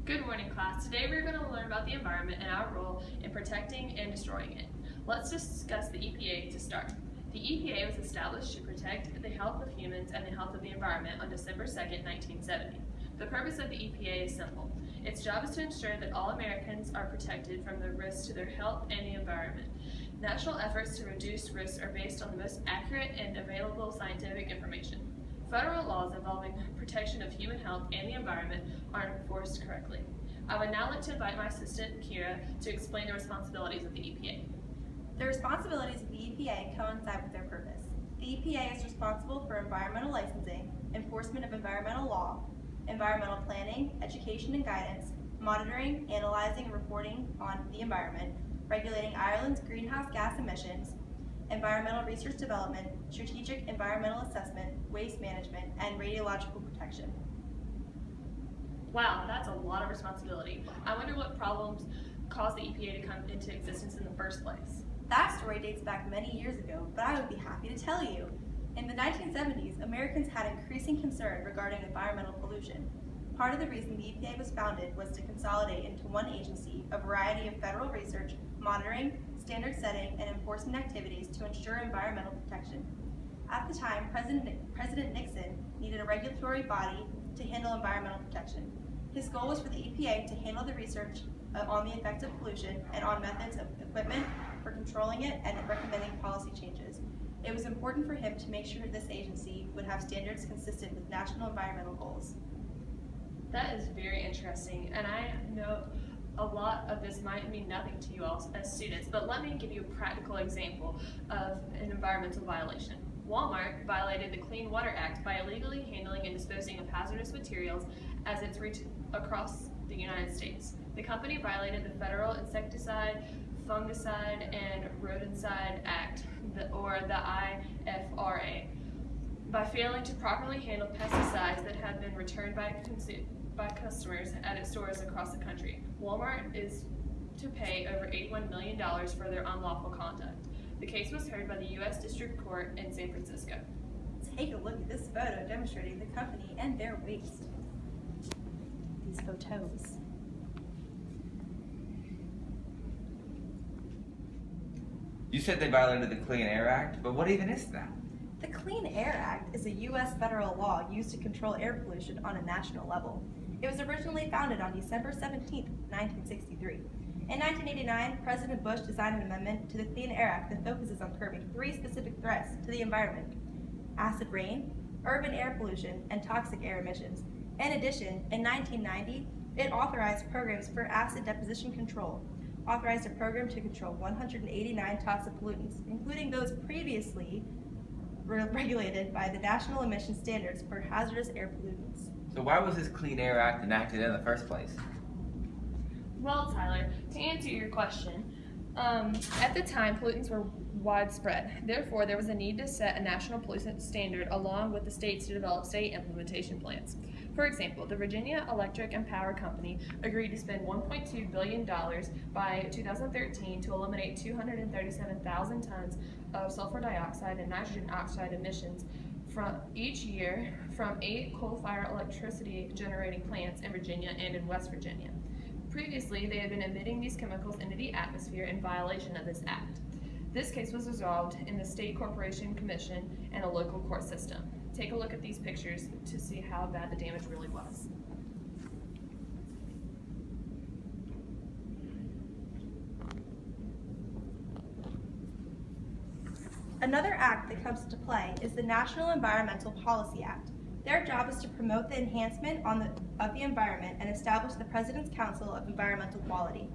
Good morning, class. Today we're going to learn about the environment and our role in protecting and destroying it. Let's discuss the EPA to start. The EPA was established to protect the health of humans and the health of the environment on December 2nd, 1970. The purpose of the EPA is simple. Its job is to ensure that all Americans are protected from the risks to their health and the environment. National efforts to reduce risks are based on the most accurate and available scientific information. Federal laws involving protection of human health and the environment are enforced correctly. I would now like to invite my assistant, Keara, to explain the responsibilities of the EPA. The responsibilities of the EPA coincide with their purpose. The EPA is responsible for environmental licensing, enforcement of environmental law, environmental planning, education and guidance, monitoring, analyzing, and reporting on the environment, regulating Ireland's greenhouse gas emissions, environmental research development, strategic environmental assessment, waste management, and radiological protection. Wow, that's a lot of responsibility. I wonder what problems caused the EPA to come into existence in the first place. That story dates back many years ago, but I would be happy to tell you. In the 1970s, Americans had increasing concern regarding environmental pollution. Part of the reason the EPA was founded was to consolidate into one agency a variety of federal research, monitoring, standard setting, and enforcement activities to ensure environmental protection. At the time, President Nixon needed a regulatory body to handle environmental protection. His goal was for the EPA to handle the research on the effects of pollution and on methods of equipment for controlling it and recommending policy changes. It was important for him to make sure this agency would have standards consistent with national environmental goals. That is very interesting, and I know a lot of this might mean nothing to you all as students, but let me give you a practical example of an environmental violation. Walmart violated the Clean Water Act by illegally handling and disposing of hazardous materials as it's reached across the United States. The company violated the Federal Insecticide, Fungicide, and Rodenticide Act, or the IFRA, by failing to properly handle pesticides that had been returned by customers at its stores across the country. Walmart is to pay over $81 million for their unlawful conduct. The case was heard by the U.S. District Court in San Francisco. Take a look at this photo demonstrating the company and their waste. These photos. You said they violated the Clean Air Act, but what even is that? The Clean Air Act is a U.S. federal law used to control air pollution on a national level. It was originally founded on December 17, 1963. In 1989, President Bush designed an amendment to the Clean Air Act that focuses on curbing three specific threats to the environment: acid rain, urban air pollution, and toxic air emissions. In addition, in 1990, it authorized programs for acid deposition control, authorized a program to control 189 toxic pollutants, including those previously regulated by the National Emission Standards for hazardous air pollutants. So why was this Clean Air Act enacted in the first place? Well, Tyler, to answer your question, at the time, pollutants were widespread. Therefore, there was a need to set a national pollutant standard along with the states to develop state implementation plans. For example, the Virginia Electric and Power Company agreed to spend $1.2 billion by 2013 to eliminate 237,000 tons of sulfur dioxide and nitrogen oxide emissions from each year from 8 coal-fired electricity generating plants in Virginia and in West Virginia. Previously, they had been emitting these chemicals into the atmosphere in violation of this act. This case was resolved in the State Corporation Commission and a local court system. Take a look at these pictures to see how bad the damage really was. Another act that comes into play is the National Environmental Policy Act. Their job is to promote the enhancement of the environment and establish the President's Council of Environmental Quality.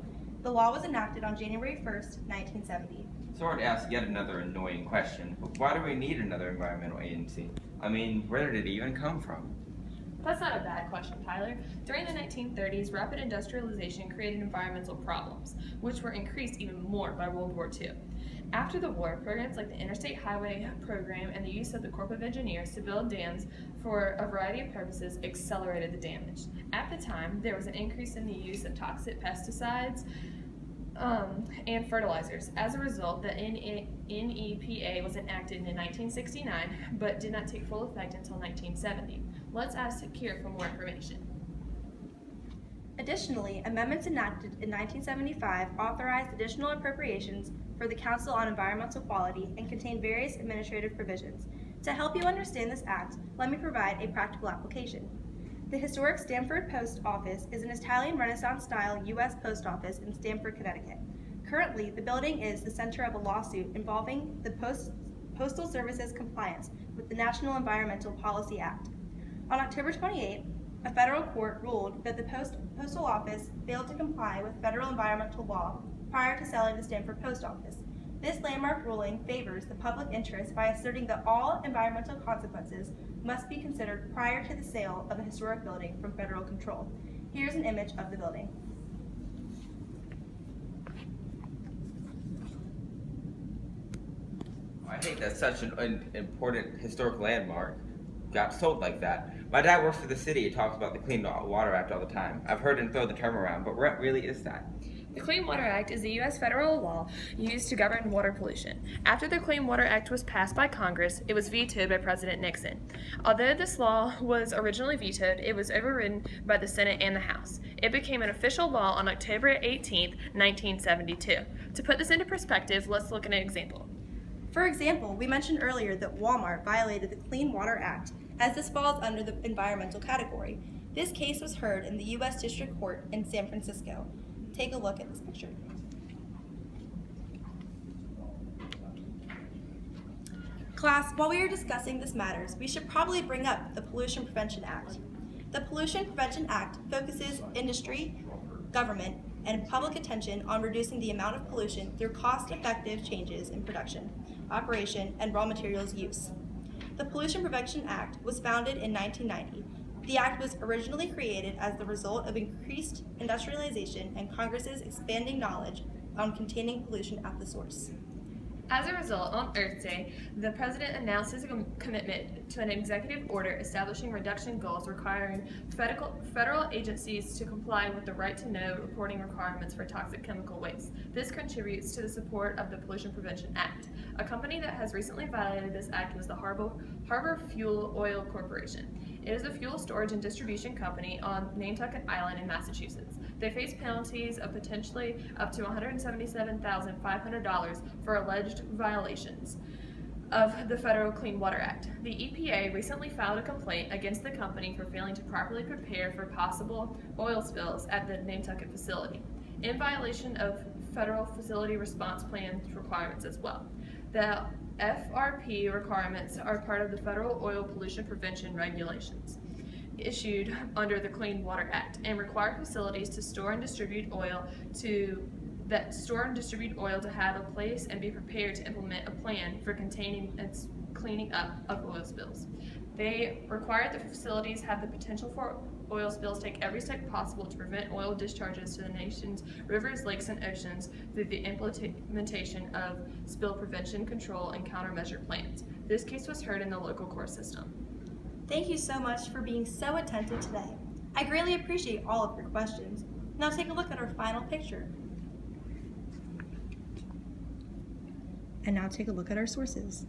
The law was enacted on January 1st, 1970. Sorry to ask yet another annoying question, but why do we need another environmental agency? I mean, where did it even come from? That's not a bad question, Tyler. During the 1930s, rapid industrialization created environmental problems, which were increased even more by World War II. After the war, programs like the Interstate Highway Program and the use of the Corps of Engineers to build dams for a variety of purposes accelerated the damage. At the time, there was an increase in the use of toxic pesticides and fertilizers. As a result, the NEPA was enacted in 1969, but did not take full effect until 1970. Let's ask Keara for more information. Additionally, amendments enacted in 1975 authorized additional appropriations for the Council on Environmental Quality and contain various administrative provisions. To help you understand this act, let me provide a practical application. The historic Stamford Post Office is an Italian Renaissance-style U.S. post office in Stamford, Connecticut. Currently, the building is the center of a lawsuit involving the Postal Service's compliance with the National Environmental Policy Act. On October 28, a federal court ruled that the postal office failed to comply with federal environmental law prior to selling the Stamford Post Office. This landmark ruling favors the public interest by asserting that all environmental consequences must be considered prior to the sale of a historic building from federal control. Here's an image of the building. I hate that such an important historic landmark got sold like that. My dad works for the city. He talks about the Clean Water Act all the time. I've heard him throw the term around, but what really is that? The Clean Water Act is the U.S. federal law used to govern water pollution. After the Clean Water Act was passed by Congress, it was vetoed by President Nixon. Although this law was originally vetoed, it was overridden by the Senate and the House. It became an official law on October 18, 1972. To put this into perspective, let's look at an example. For example, we mentioned earlier that Walmart violated the Clean Water Act, as this falls under the environmental category. This case was heard in the U.S. District Court in San Francisco. Take a look at this picture. Class, while we are discussing this matters, we should probably bring up the Pollution Prevention Act. The Pollution Prevention Act focuses industry, government, and public attention on reducing the amount of pollution through cost-effective changes in production, operation, and raw materials use. The Pollution Prevention Act was founded in 1990. The act was originally created as the result of increased industrialization and Congress's expanding knowledge on containing pollution at the source. As a result, on Earth Day, the President announced his commitment to an executive order establishing reduction goals requiring federal agencies to comply with the right to know reporting requirements for toxic chemical waste. This contributes to the support of the Pollution Prevention Act. A company that has recently violated this act was the Harbor Fuel Oil Corporation. It is a fuel storage and distribution company on Nantucket Island in Massachusetts. They face penalties of potentially up to $177,500 for alleged violations of the Federal Clean Water Act. The EPA recently filed a complaint against the company for failing to properly prepare for possible oil spills at the Nantucket facility, in violation of Federal Facility Response Plan requirements as well. The FRP requirements are part of the Federal Oil Pollution Prevention Regulations issued under the Clean Water Act and require facilities to store and distribute oil to have a place and be prepared to implement a plan for containing and cleaning up of oil spills. They require that facilities have the potential for oil spills take every step possible to prevent oil discharges to the nation's rivers, lakes, and oceans through the implementation of spill prevention, control, and countermeasure plans. This case was heard in the local court system. Thank you so much for being so attentive today. I greatly appreciate all of your questions. Now take a look at our final picture. And now take a look at our sources.